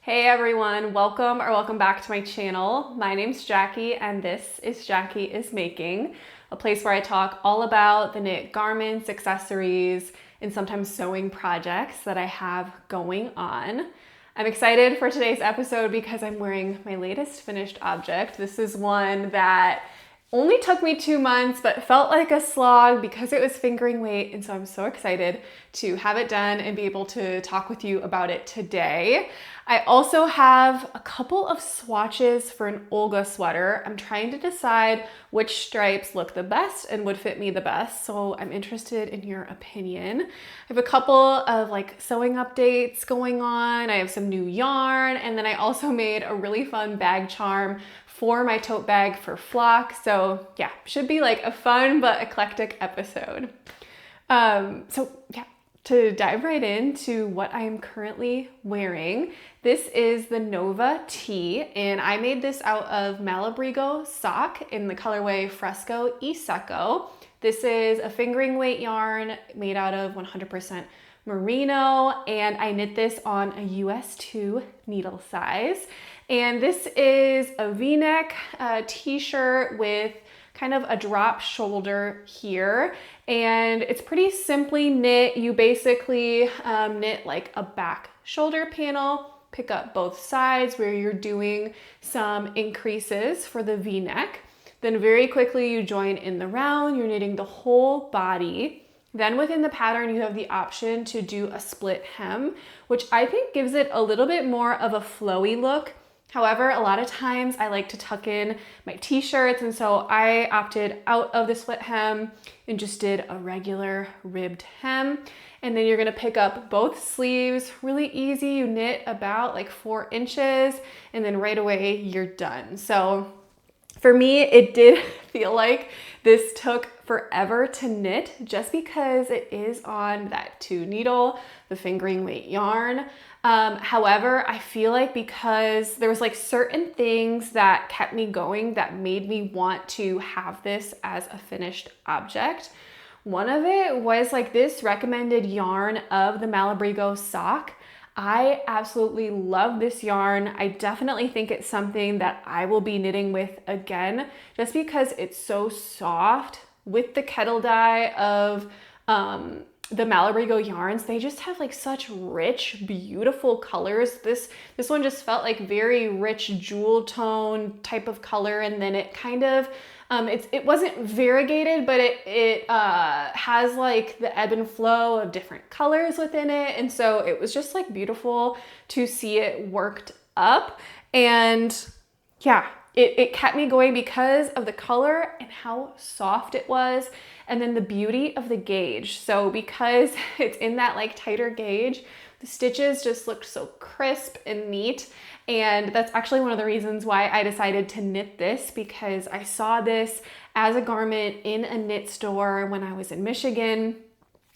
Hey everyone, welcome back to my channel. My name's Jackie and this is Jackie is Making, a place where I talk all about the knit garments, accessories, and sometimes sewing projects that I have going on. I'm excited for today's episode because I'm wearing my latest finished object. This is one that only took me 2 months, but felt like a slog because it was fingering weight. And so I'm so excited to have it done and be able to talk with you about it today. I also have a couple of swatches for an Olga sweater. I'm trying to decide which stripes look the best and would fit me the best. So I'm interested in your opinion. I have a couple of sewing updates going on. I have some new yarn, and then I also made a really fun bag charm for my tote bag for flock. So yeah, should be like a fun but eclectic episode. To dive right into what I am currently wearing, this is the Nova Tee, and I made this out of Malabrigo sock in the colorway Fresco e Secco. This is a fingering weight yarn made out of 100% merino, and I knit this on a US 2 needle size. And this is a V-neck t-shirt with kind of a drop shoulder here, and it's pretty simply knit. You basically knit like a back shoulder panel, pick up both sides where you're doing some increases for the V-neck. Then very quickly you join in the round, you're knitting the whole body. Then within the pattern, you have the option to do a split hem, which I think gives it a little bit more of a flowy look. However, a lot of times I like to tuck in my t-shirts, and so I opted out of the split hem and just did a regular ribbed hem. And then you're gonna pick up both sleeves, really easy. You knit about like 4 inches, and then right away you're done. So for me, it did feel like this took forever to knit just because it is on that 2 needle, the fingering weight yarn. However, I feel like because there was like certain things that kept me going that made me want to have this as a finished object. One of it was like this recommended yarn of the Malabrigo sock. I absolutely love this yarn. I definitely think it's something that I will be knitting with again, just because it's so soft with the kettle dye of the Malabrigo yarns. They just have like such rich, beautiful colors. This one just felt like very rich jewel tone type of color, and then it kind of it wasn't variegated, but it has like the ebb and flow of different colors within it, and so it was just like beautiful to see it worked up. And yeah, it kept me going because of the color and how soft it was, and then the beauty of the gauge. So because it's in that like tighter gauge, the stitches just looked so crisp and neat. And that's actually one of the reasons why I decided to knit this, because I saw this as a garment in a knit store when I was in Michigan.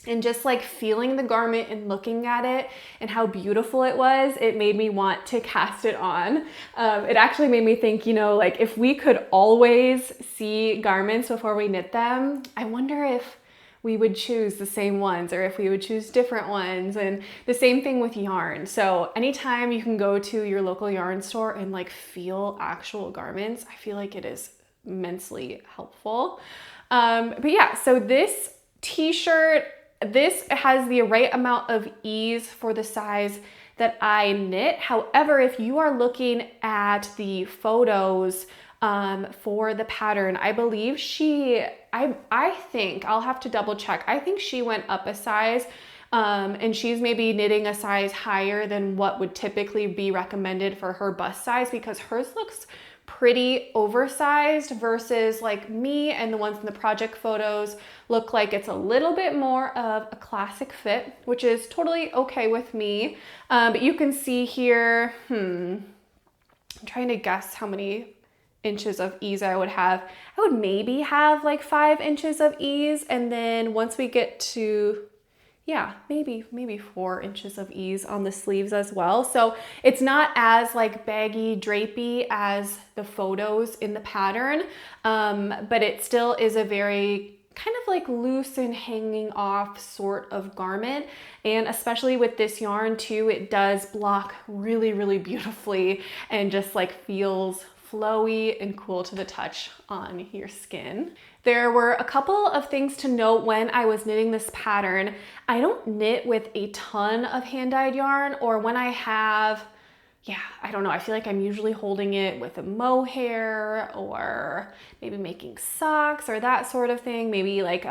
And just like feeling the garment and looking at it and how beautiful it was, it made me want to cast it on. It actually made me think, like if we could always see garments before we knit them, I wonder if we would choose the same ones or if we would choose different ones. And the same thing with yarn. So anytime you can go to your local yarn store and like feel actual garments, I feel like it is immensely helpful. But yeah, so this t-shirt, this has the right amount of ease for the size that I knit. However, if you are looking at the photos for the pattern, I believe I think, I'll have to double check. I think she went up a size and she's maybe knitting a size higher than what would typically be recommended for her bust size, because hers looks pretty oversized versus like me, and the ones in the project photos look like it's a little bit more of a classic fit, which is totally okay with me. But you can see here, I'm trying to guess how many inches of ease I would have. I would maybe have like 5 inches of ease, and then once we get to maybe 4 inches of ease on the sleeves as well. So it's not as like baggy, drapey as the photos in the pattern, but it still is a very kind of like loose and hanging off sort of garment. And especially with this yarn too, it does block really, really beautifully and just like feels flowy and cool to the touch on your skin. There were a couple of things to note when I was knitting this pattern. I don't knit with a ton of hand-dyed yarn, or when I have, I don't know, I feel like I'm usually holding it with a mohair or maybe making socks or that sort of thing, maybe like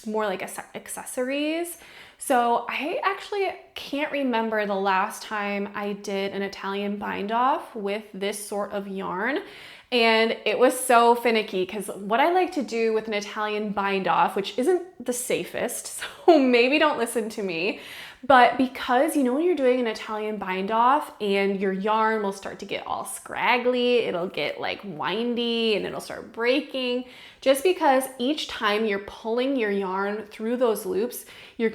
more like accessories. So I actually can't remember the last time I did an Italian bind off with this sort of yarn. And it was so finicky because what I like to do with an Italian bind off, which isn't the safest, so maybe don't listen to me, but because you know when you're doing an Italian bind off and your yarn will start to get all scraggly, it'll get like windy and it'll start breaking, just because each time you're pulling your yarn through those loops, you're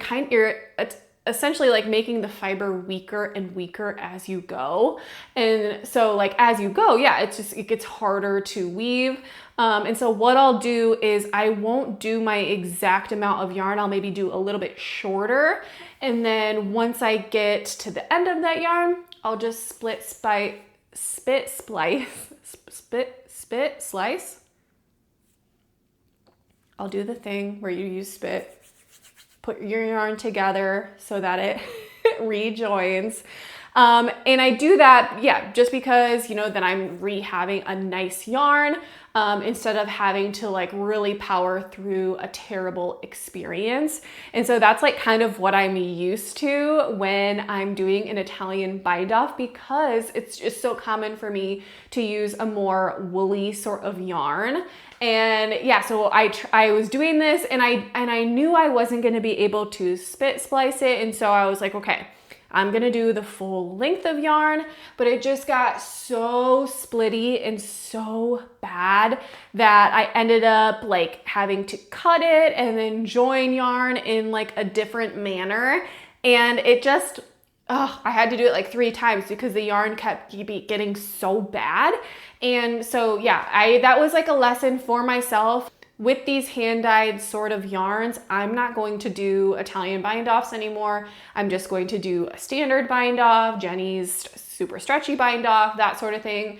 essentially like making the fiber weaker and weaker as you go. And so like as you go, it gets harder to weave. And so what I'll do is I won't do my exact amount of yarn. I'll maybe do a little bit shorter. And then once I get to the end of that yarn, I'll just slice. I'll do the thing where you use spit, put your yarn together so that it rejoins. And I do that, just because, then I'm having a nice yarn instead of having to like really power through a terrible experience. And so that's like kind of what I'm used to when I'm doing an Italian bind off, because it's just so common for me to use a more woolly sort of yarn. And so I was doing this and I knew I wasn't going to be able to spit splice it. And so I was like, okay, I'm gonna do the full length of yarn, but it just got so splitty and so bad that I ended up like having to cut it and then join yarn in like a different manner. And it just, I had to do it like 3 times because the yarn kept getting so bad. And so that was like a lesson for myself. With these hand-dyed sort of yarns, I'm not going to do Italian bind-offs anymore. I'm just going to do a standard bind-off, Jenny's super stretchy bind-off, that sort of thing,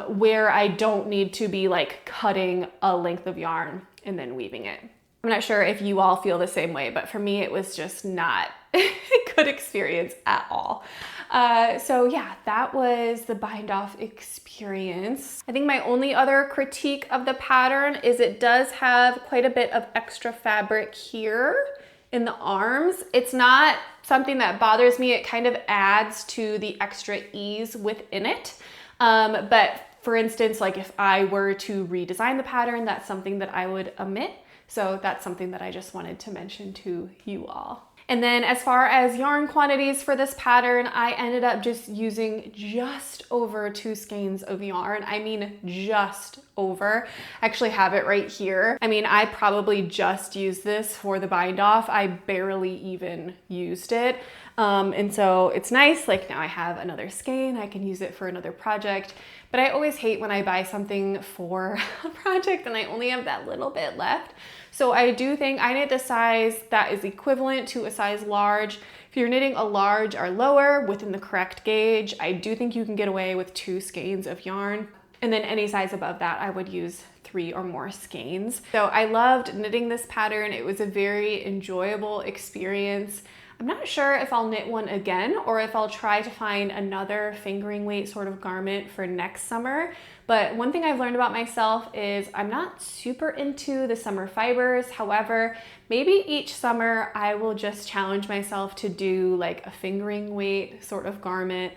where I don't need to be like cutting a length of yarn and then weaving it. I'm not sure if you all feel the same way, but for me, it was just not a good experience at all. That was the bind off experience. I think my only other critique of the pattern is it does have quite a bit of extra fabric here in the arms. It's not something that bothers me. It kind of adds to the extra ease within it. But for instance, like if I were to redesign the pattern, that's something that I would omit. So that's something that I just wanted to mention to you all. And then as far as yarn quantities for this pattern, I ended up just using just over 2 skeins of yarn. I mean, just over. I actually have it right here. I mean, I probably just used this for the bind off. I barely even used it. And so it's nice, like now I have another skein, I can use it for another project. But I always hate when I buy something for a project and I only have that little bit left. So I do think I knit the size that is equivalent to a size large. If you're knitting a large or lower within the correct gauge, I do think you can get away with 2 skeins of yarn. And then any size above that, I would use 3 or more skeins. So I loved knitting this pattern. It was a very enjoyable experience. I'm not sure if I'll knit one again or if I'll try to find another fingering weight sort of garment for next summer. But one thing I've learned about myself is I'm not super into the summer fibers. However, maybe each summer I will just challenge myself to do like a fingering weight sort of garment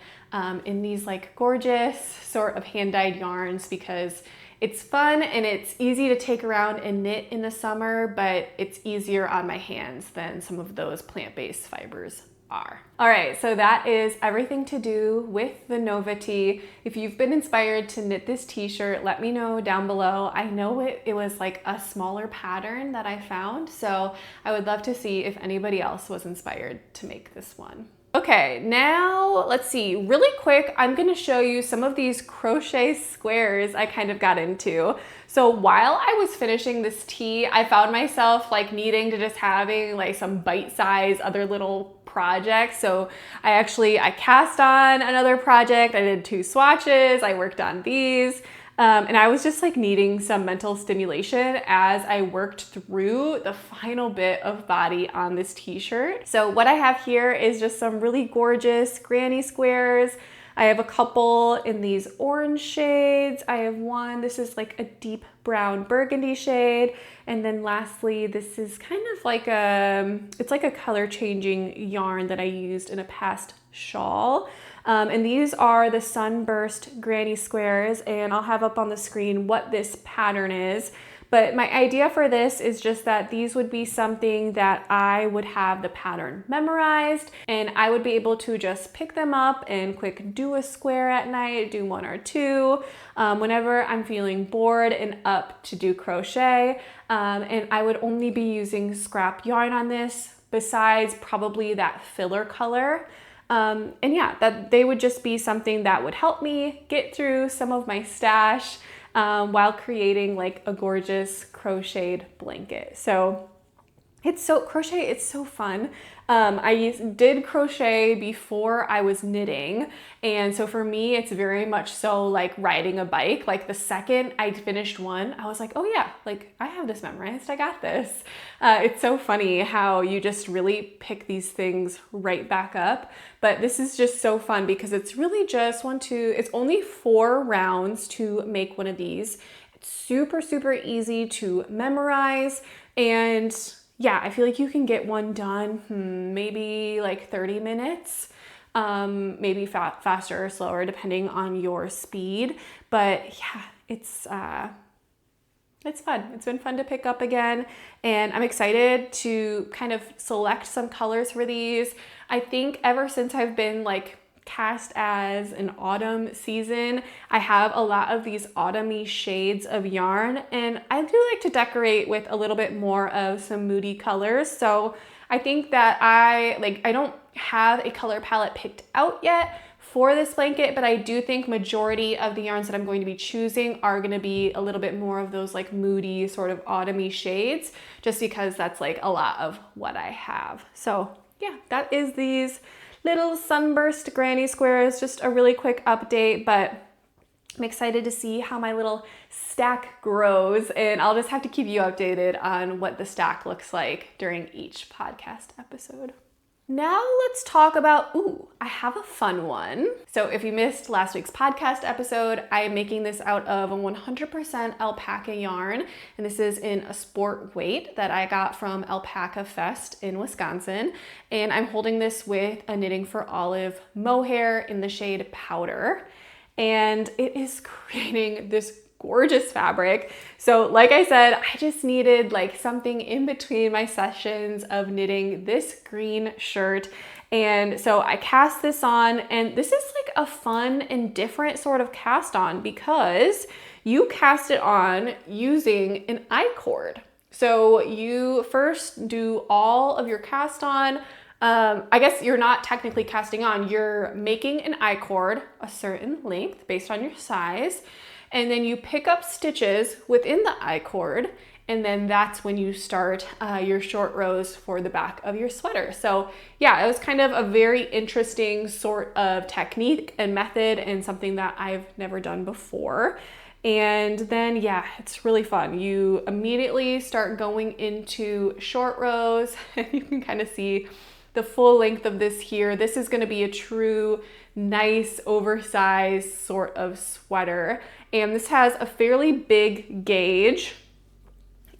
in these like gorgeous sort of hand-dyed yarns, because it's fun and it's easy to take around and knit in the summer, but it's easier on my hands than some of those plant-based fibers are. All right, so that is everything to do with the Nova tee. If you've been inspired to knit this t-shirt, let me know down below. I know it was like a smaller pattern that I found, so I would love to see if anybody else was inspired to make this one. Okay, now let's see, really quick, I'm gonna show you some of these crochet squares I kind of got into. So while I was finishing this tee, I found myself like needing to just having like some bite-sized other little projects. So I cast on another project, I did 2 swatches, I worked on these. And I was just like needing some mental stimulation as I worked through the final bit of body on this t-shirt. So what I have here is just some really gorgeous granny squares. I have a couple in these orange shades. I have one, this is like a deep brown burgundy shade. And then lastly, this is kind of like it's like a color changing yarn that I used in a past shawl. And these are the Sunburst granny squares, and I'll have up on the screen what this pattern is. But my idea for this is just that these would be something that I would have the pattern memorized, and I would be able to just pick them up and quick do a square at night, do 1 or 2, whenever I'm feeling bored and up to do crochet. And I would only be using scrap yarn on this, besides probably that filler color. And yeah, that they would just be something that would help me get through some of my stash while creating like a gorgeous crocheted blanket. So it's so fun. I did crochet before I was knitting. And so for me, it's very much so like riding a bike. Like the second I finished one, I was like, oh yeah, like I have this memorized, I got this. It's so funny how you just really pick these things right back up. But this is just so fun because it's really just it's only 4 rounds to make one of these. It's super, super easy to memorize, and yeah, I feel like you can get one done, maybe like 30 minutes, maybe faster or slower depending on your speed. But yeah, it's fun. It's been fun to pick up again, and I'm excited to kind of select some colors for these. I think ever since I've been like cast as an autumn season, I have a lot of these autumny shades of yarn, and I do like to decorate with a little bit more of some moody colors. So I think that I don't have a color palette picked out yet for this blanket, but I do think majority of the yarns that I'm going to be choosing are going to be a little bit more of those like moody sort of autumny shades, just because that's like a lot of what I have. So yeah, that is these little Sunburst granny squares, just a really quick update, but I'm excited to see how my little stack grows, and I'll just have to keep you updated on what the stack looks like during each podcast episode. Now let's talk about, I have a fun one. So if you missed last week's podcast episode, I am making this out of a 100% alpaca yarn, and this is in a sport weight that I got from Alpaca Fest in Wisconsin, and I'm holding this with a Knitting for Olive mohair in the shade Powder, and it is creating this gorgeous fabric. So like I said, I just needed like something in between my sessions of knitting this green shirt. And so I cast this on, and this is like a fun and different sort of cast on because you cast it on using an I-cord. So you first do all of your cast on. I guess you're not technically casting on, you're making an I-cord a certain length based on your size. And then you pick up stitches within the I-cord, and then that's when you start your short rows for the back of your sweater. So yeah, it was kind of a very interesting sort of technique and method, and something that I've never done before. And then yeah, it's really fun. You immediately start going into short rows, and you can kind of see the full length of this here. This is going to be a true nice oversized sort of sweater, and this has a fairly big gauge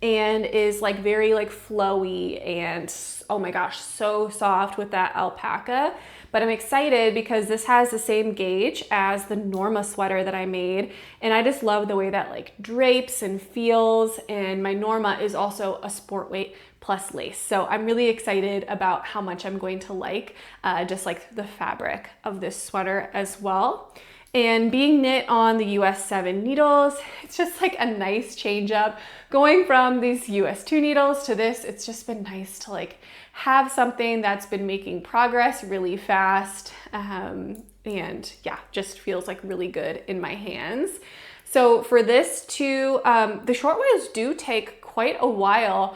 and is like very like flowy, and oh my gosh, so soft with that alpaca. But I'm excited because this has the same gauge as the Norma sweater that I made, and I just love the way that like drapes and feels. And my Norma is also a sport weight plus lace, so I'm really excited about how much I'm going to like just like the fabric of this sweater as well. And being knit on the US 7 needles, it's just like a nice change up. Going from these US 2 needles to this, it's just been nice to like have something that's been making progress really fast. And yeah, just feels like really good in my hands. So for this too, the short ones do take quite a while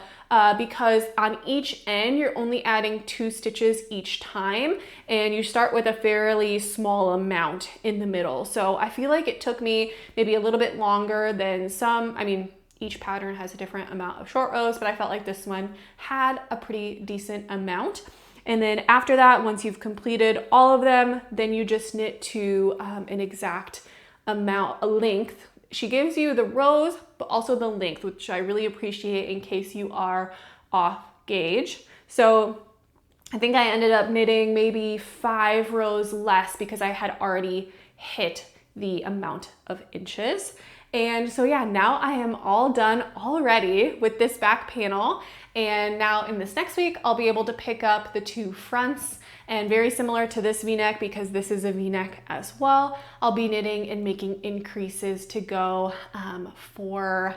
because on each end, you're only adding 2 stitches each time, and you start with a fairly small amount in the middle. So I feel like it took me maybe a little bit longer than some. I mean, each pattern has a different amount of short rows, but I felt like this one had a pretty decent amount. And then after that, once you've completed all of them, then you just knit to an exact amount, a length. She gives you the rows, but also the length, which I really appreciate in case you are off gauge. So I think I ended up knitting maybe 5 rows less because I had already hit the amount of inches. And so yeah, now I am all done already with this back panel. And now in this next week, I'll be able to pick up the 2 fronts, and very similar to this V-neck, because this is a V-neck as well, I'll be knitting and making increases to go for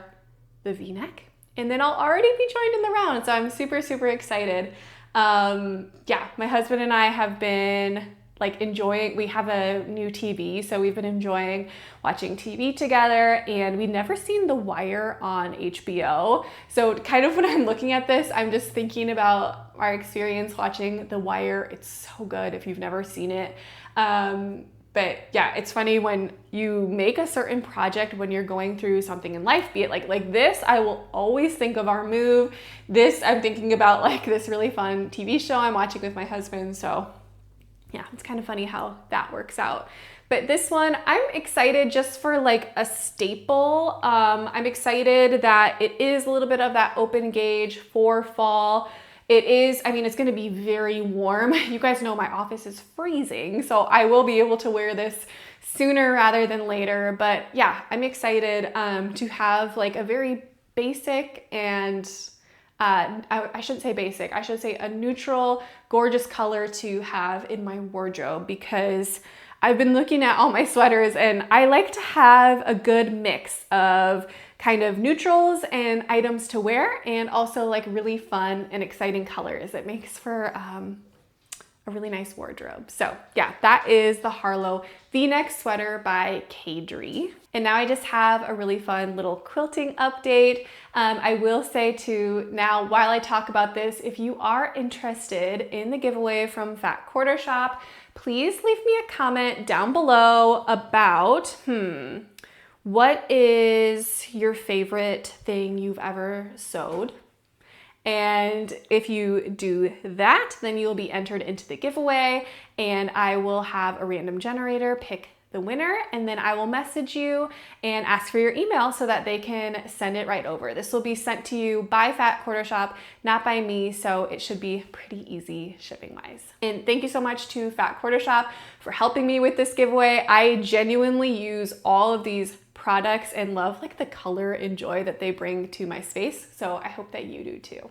the V-neck. And then I'll already be joined in the round. So I'm super, super excited. Yeah, my husband and I have been like enjoying, we have a new TV, so we've been enjoying watching TV together, and we've never seen The Wire on HBO. So kind of when I'm looking at this, I'm just thinking about our experience watching The Wire. It's so good if you've never seen it. But yeah, it's funny when you make a certain project when you're going through something in life, be it like this, I will always think of our move. This, I'm thinking about like this really fun TV show I'm watching with my husband. So yeah, it's kind of funny how that works out. But this one, I'm excited just for like a staple. I'm excited that it is a little bit of that open gauge for fall. It is, I mean, it's gonna be very warm. You guys know my office is freezing, so I will be able to wear this sooner rather than later. But yeah, I'm excited to have like a very basic and I shouldn't say basic, I should say a neutral, gorgeous color to have in my wardrobe, because I've been looking at all my sweaters and I like to have a good mix of kind of neutrals and items to wear, and also like really fun and exciting colors. It makes for a really nice wardrobe. So yeah, that is the Harlow V-neck sweater by Caidree. And now I just have a really fun little quilting update. I will say too, now while I talk about this, if you are interested in the giveaway from Fat Quarter Shop, please leave me a comment down below about, what is your favorite thing you've ever sewed? And if you do that, then you'll be entered into the giveaway, and I will have a random generator pick the winner, and then I will message you and ask for your email so that they can send it right over. This will be sent to you by Fat Quarter Shop, not by me, so it should be pretty easy shipping wise. And thank you so much to Fat Quarter Shop for helping me with this giveaway. I genuinely use all of these products and love like the color and joy that they bring to my space, so I hope that you do too.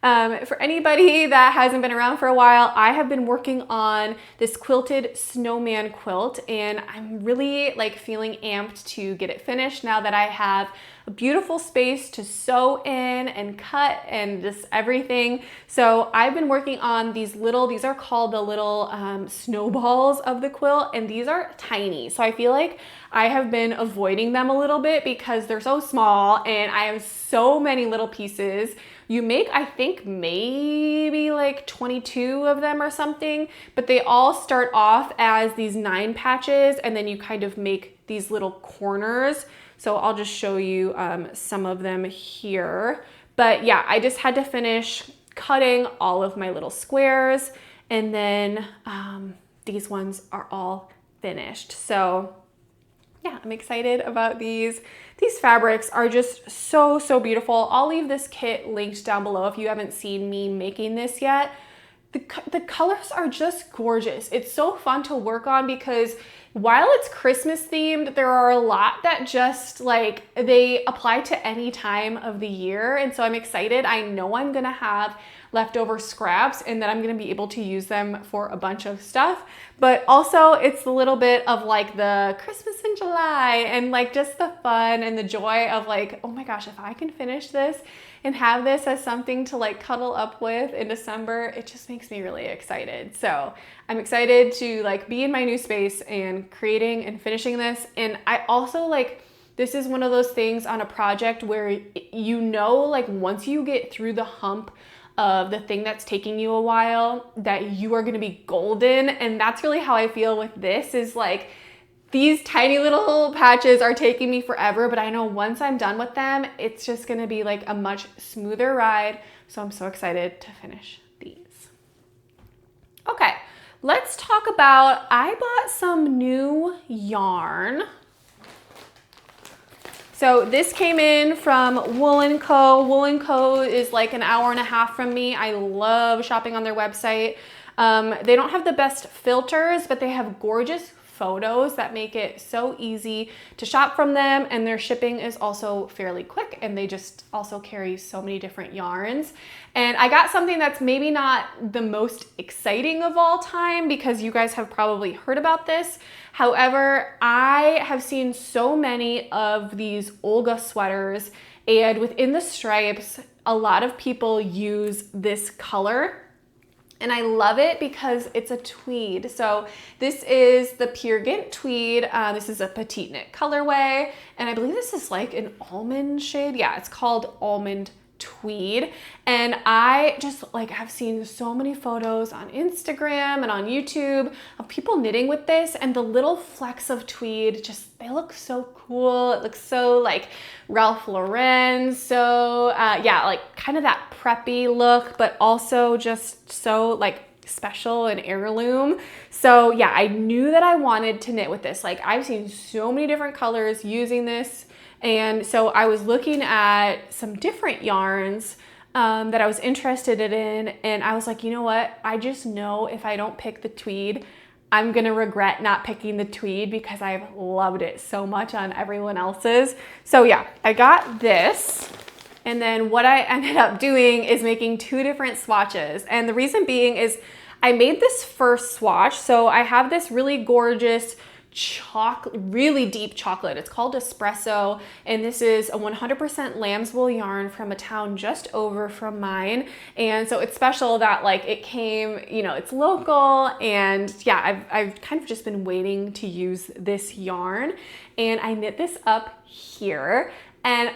For anybody that hasn't been around for a while, I have been working on this quilted snowman quilt, and I'm really like feeling amped to get it finished now that I have a beautiful space to sew in and cut and just everything. So I've been working on these are called the little snowballs of the quilt, and these are tiny. So I feel like I have been avoiding them a little bit because they're so small and I have so many little pieces. You make, I think, maybe like 22 of them or something, but they all start off as these 9 patches, and then you kind of make these little corners. So I'll just show you some of them here. But yeah, I just had to finish cutting all of my little squares, and then these ones are all finished. So yeah, I'm excited about these. These fabrics are just so, so beautiful. I'll leave this kit linked down below if you haven't seen me making this yet. The colors are just gorgeous. It's so fun to work on because while it's Christmas themed, there are a lot that just like, they apply to any time of the year. And so I'm excited. I know I'm gonna have leftover scraps and that I'm gonna be able to use them for a bunch of stuff. But also it's a little bit of like the Christmas in July and like just the fun and the joy of like, oh my gosh, if I can finish this and have this as something to like cuddle up with in December, it just makes me really excited. So I'm excited to like be in my new space and creating and finishing this. And I also like, this is one of those things on a project where you know, like once you get through the hump of the thing that's taking you a while, that you are gonna be golden. And that's really how I feel with this, is like these tiny little patches are taking me forever, but I know once I'm done with them, it's just gonna be like a much smoother ride. So I'm so excited to finish these. Okay, let's talk about, I bought some new yarn. So this came in from Wool & Co. Wool & Co. is like an hour and a half from me. I love shopping on their website. They don't have the best filters, but they have gorgeous photos that make it so easy to shop from them, and their shipping is also fairly quick, and they just also carry so many different yarns. And I got something that's maybe not the most exciting of all time, because you guys have probably heard about this. However, I have seen so many of these Olga sweaters, and within the stripes, a lot of people use this color. And I love it because it's a tweed. So this is the Peer Gynt tweed. This is a petite knit colorway. And I believe this is like an almond shade. Yeah, it's called almond tweed. And I just like have seen so many photos on Instagram and on YouTube of people knitting with this, and the little flecks of tweed, just, they look so cool. It looks so like Ralph Lauren. So yeah, like kind of that preppy look, but also just so like special and heirloom. So yeah, I knew that I wanted to knit with this. Like I've seen so many different colors using this. And so I was looking at some different yarns that I was interested in, and I was like, you know what? I just know if I don't pick the tweed, I'm gonna regret not picking the tweed, because I've loved it so much on everyone else's. So yeah, I got this. And then what I ended up doing is making two different swatches. And the reason being is I made this first swatch. So I have this really gorgeous really deep chocolate. It's called Espresso, and this is a 100% lamb's wool yarn from a town just over from mine. And so it's special that like it came, you know, it's local, and yeah, I've kind of just been waiting to use this yarn, and I knit this up here, and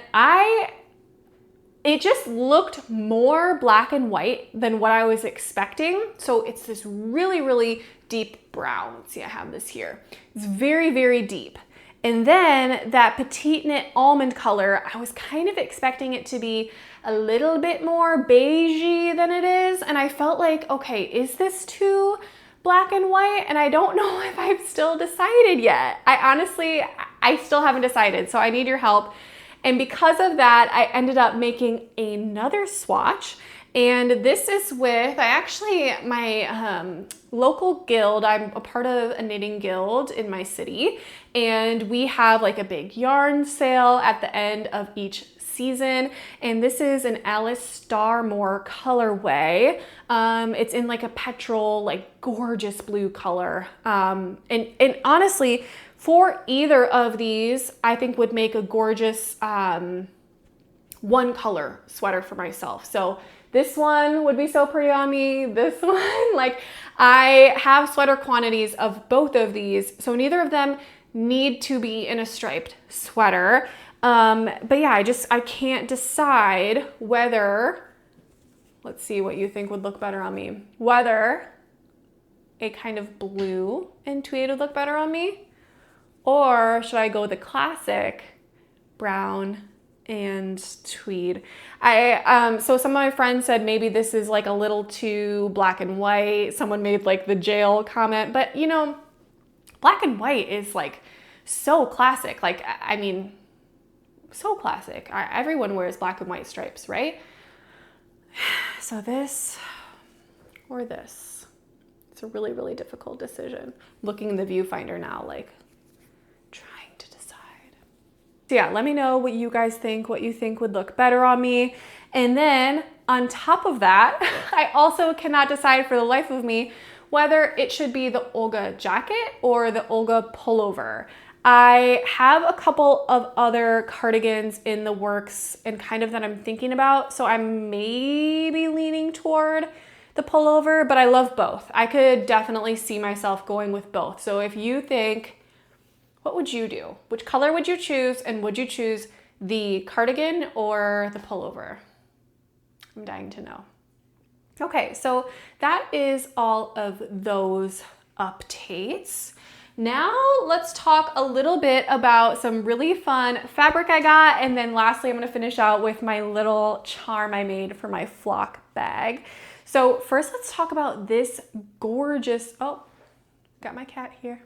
it just looked more black and white than what I was expecting. So it's this really, really deep brown. See, I have this here. It's very, very deep. And then that petite knit almond color, I was kind of expecting it to be a little bit more beigey than it is. And I felt like, okay, is this too black and white? And I don't know if I've still decided yet. I still haven't decided. So I need your help. And because of that, I ended up making another swatch. And this is with, my local guild. I'm a part of a knitting guild in my city. And we have like a big yarn sale at the end of each season. And this is an Alice Starmore colorway. It's in like a petrol, like gorgeous blue color. And honestly, for either of these, I think would make a gorgeous one color sweater for myself. So this one would be so pretty on me. This one, like I have sweater quantities of both of these, so neither of them need to be in a striped sweater. But yeah, I can't decide whether, let's see what you think would look better on me, whether a kind of blue and tweed would look better on me, or should I go with the classic brown and tweed? So some of my friends said maybe this is like a little too black and white. Someone made like the jail comment, but you know, black and white is like so classic. Like, I mean, so classic. Everyone wears black and white stripes, right? So this or this. It's a really, really difficult decision. Looking in the viewfinder now, like trying to decide. So yeah, let me know what you guys think, what you think would look better on me. And then on top of that, I also cannot decide for the life of me whether it should be the Olga jacket or the Olga pullover. I have a couple of other cardigans in the works and kind of that I'm thinking about. So I'm maybe leaning toward the pullover, but I love both. I could definitely see myself going with both. So if you think, what would you do? Which color would you choose? And would you choose the cardigan or the pullover? I'm dying to know. Okay, so that is all of those updates. Now let's talk a little bit about some really fun fabric I got, and then lastly I'm going to finish out with my little charm I made for my flock bag. So first let's talk about this gorgeous, oh, got my cat here.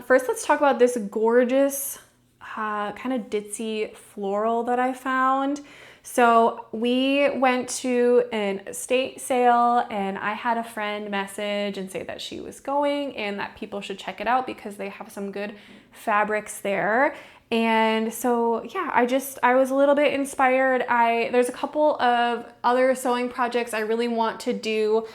First let's talk about this gorgeous kind of ditzy floral that I found. So we went to an estate sale and I had a friend message and say that she was going and that people should check it out because they have some good fabrics there. And so, yeah, I was a little bit inspired. There's a couple of other sewing projects I really want to do,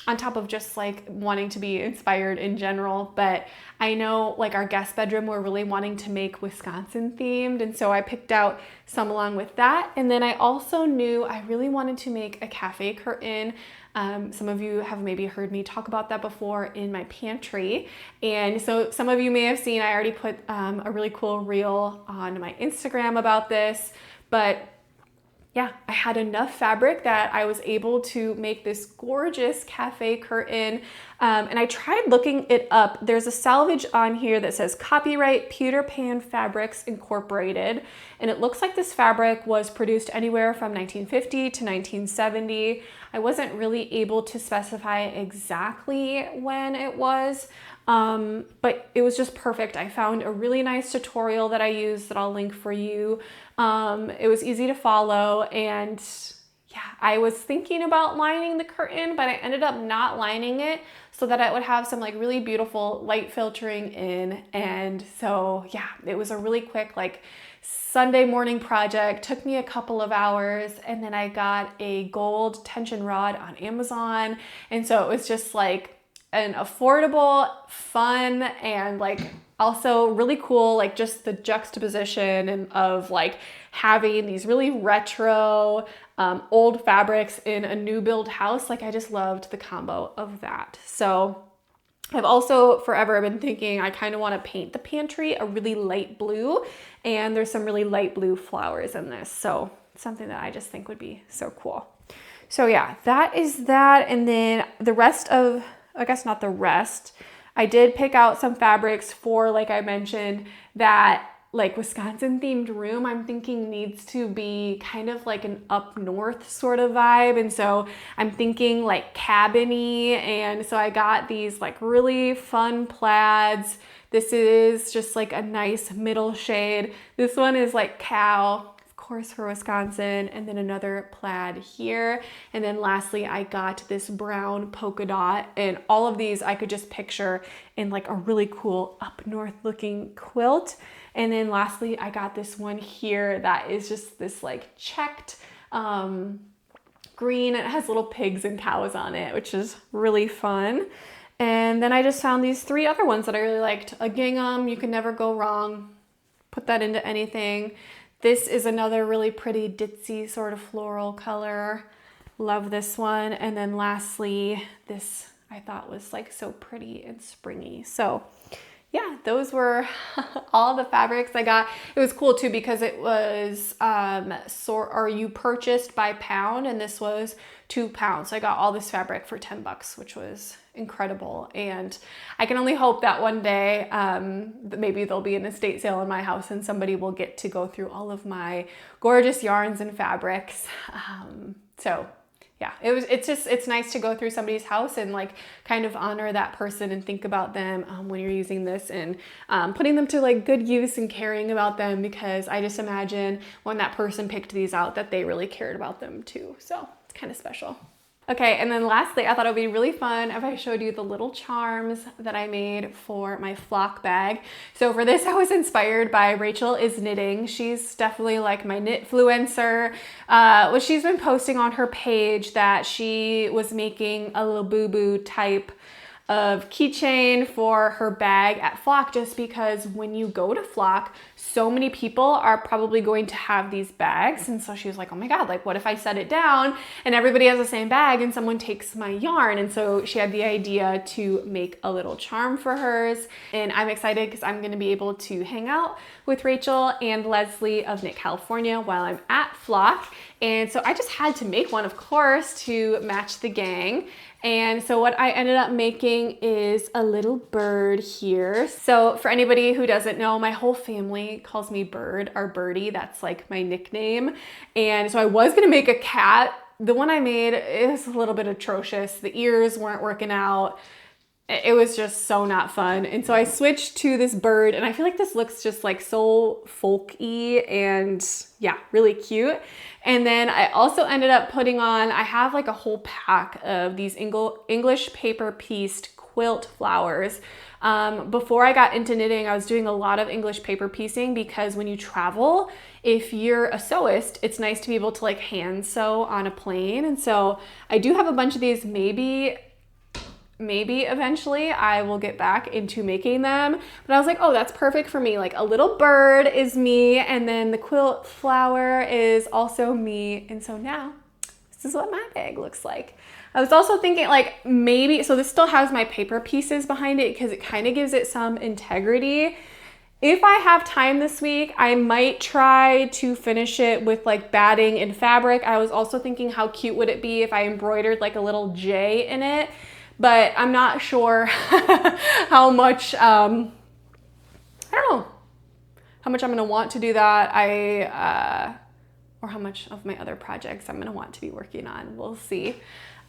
on top of just like wanting to be inspired in general. But I know like our guest bedroom, we're really wanting to make Wisconsin themed. And so I picked out some along with that. And then I also knew I really wanted to make a cafe curtain. Some of you have maybe heard me talk about that before in my pantry. And so some of you may have seen, I already put a really cool reel on my Instagram about this, but yeah, I had enough fabric that I was able to make this gorgeous cafe curtain. And I tried looking it up. There's a salvage on here that says copyright Peter Pan Fabrics Incorporated. And it looks like this fabric was produced anywhere from 1950 to 1970. I wasn't really able to specify exactly when it was, but it was just perfect. I found a really nice tutorial that I used that I'll link for you. It was easy to follow, and yeah, I was thinking about lining the curtain, but I ended up not lining it so that it would have some like really beautiful light filtering in. And so yeah, it was a really quick like Sunday morning project, took me a couple of hours, and then I got a gold tension rod on Amazon. And so it was just like an affordable, fun, and like also really cool, like just the juxtaposition and of like having these really retro old fabrics in a new build house. Like I just loved the combo of that. So I've also forever been thinking I kind of want to paint the pantry a really light blue, and there's some really light blue flowers in this. So it's something that I just think would be so cool. So yeah, that is that. And then the rest of, I guess not the rest, I did pick out some fabrics for, like I mentioned, that like Wisconsin themed room I'm thinking needs to be kind of like an up north sort of vibe. And so I'm thinking like cabiny. And so I got these like really fun plaids. This is just like a nice middle shade. This one is like cow, of course, for Wisconsin, and then another plaid here. And then lastly, I got this brown polka dot, and all of these I could just picture in like a really cool up north looking quilt. And then lastly, I got this one here that is just this like checked green. It has little pigs and cows on it, which is really fun. And then I just found these three other ones that I really liked. A gingham, you can never go wrong. Put that into anything. This is another really pretty ditzy sort of floral color. Love this one. And then lastly, this I thought was like so pretty and springy. So yeah, those were all the fabrics I got. It was cool too because it was you purchased by pound, and this was 2 pounds. So I got all this fabric for 10 bucks, which was incredible. And I can only hope that one day maybe there'll be an estate sale in my house and somebody will get to go through all of my gorgeous yarns and fabrics. So yeah, it's nice to go through somebody's house and like kind of honor that person and think about them when you're using this, and putting them to like good use and caring about them, because I just imagine when that person picked these out that they really cared about them too. So it's kind of special. Okay, and then lastly, I thought it would be really fun if I showed you the little charms that I made for my flock bag. So for this, I was inspired by Rachel is Knitting. She's definitely like my knitfluencer. What she's been posting on her page that she was making a little boo-boo type of keychain for her bag at Flock, just because when you go to Flock, so many people are probably going to have these bags. And so she was like, oh my God, like what if I set it down and everybody has the same bag and someone takes my yarn? And so she had the idea to make a little charm for hers. And I'm excited because I'm gonna be able to hang out with Rachel and Leslie of VNeck, California while I'm at Flock. And so I just had to make one, of course, to match the gang. And so what I ended up making is a little bird here. So for anybody who doesn't know, my whole family calls me Bird or Birdie. That's like my nickname. And so I was gonna make a cat. The one I made is a little bit atrocious. The ears weren't working out. It was just so not fun. And so I switched to this bird, and I feel like this looks just like so folky and yeah, really cute. And then I also ended up putting on, I have like a whole pack of these English paper pieced quilt flowers. Before I got into knitting, I was doing a lot of English paper piecing because when you travel, if you're a sewist, it's nice to be able to like hand sew on a plane. And so I do have a bunch of these. Maybe eventually I will get back into making them. But I was like, oh, that's perfect for me. Like a little bird is me, and then the quilt flower is also me. And so now this is what my bag looks like. I was also thinking like maybe, so this still has my paper pieces behind it because it kind of gives it some integrity. If I have time this week, I might try to finish it with like batting and fabric. I was also thinking how cute would it be if I embroidered like a little J in it. But I'm not sure how much, I don't know, how much I'm gonna want to do that. Or how much of my other projects I'm gonna want to be working on. We'll see.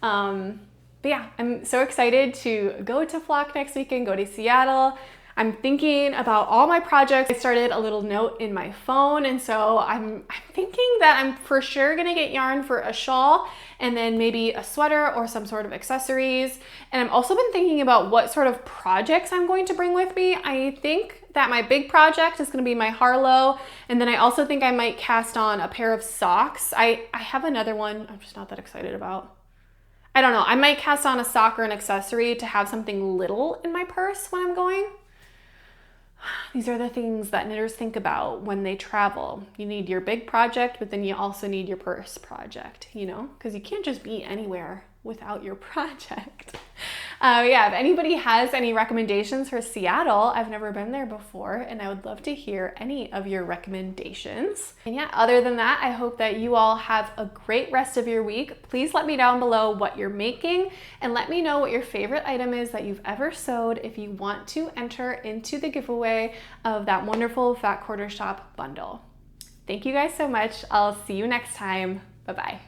But yeah, I'm so excited to go to Flock next weekend, go to Seattle. I'm thinking about all my projects. I started a little note in my phone, and so I'm thinking that I'm for sure gonna get yarn for a shawl and then maybe a sweater or some sort of accessories. And I've also been thinking about what sort of projects I'm going to bring with me. I think that my big project is gonna be my Harlow, and then I also think I might cast on a pair of socks. I have another one I'm just not that excited about. I don't know, I might cast on a sock or an accessory to have something little in my purse when I'm going. These are the things that knitters think about when they travel. You need your big project, but then you also need your purse project, you know, because you can't just be anywhere without your project. Yeah, if anybody has any recommendations for Seattle, I've never been there before, and I would love to hear any of your recommendations. And yeah, other than that, I hope that you all have a great rest of your week. Please let me down below what you're making, and let me know what your favorite item is that you've ever sewed if you want to enter into the giveaway of that wonderful Fat Quarter Shop bundle. Thank you guys so much. I'll see you next time. Bye-bye.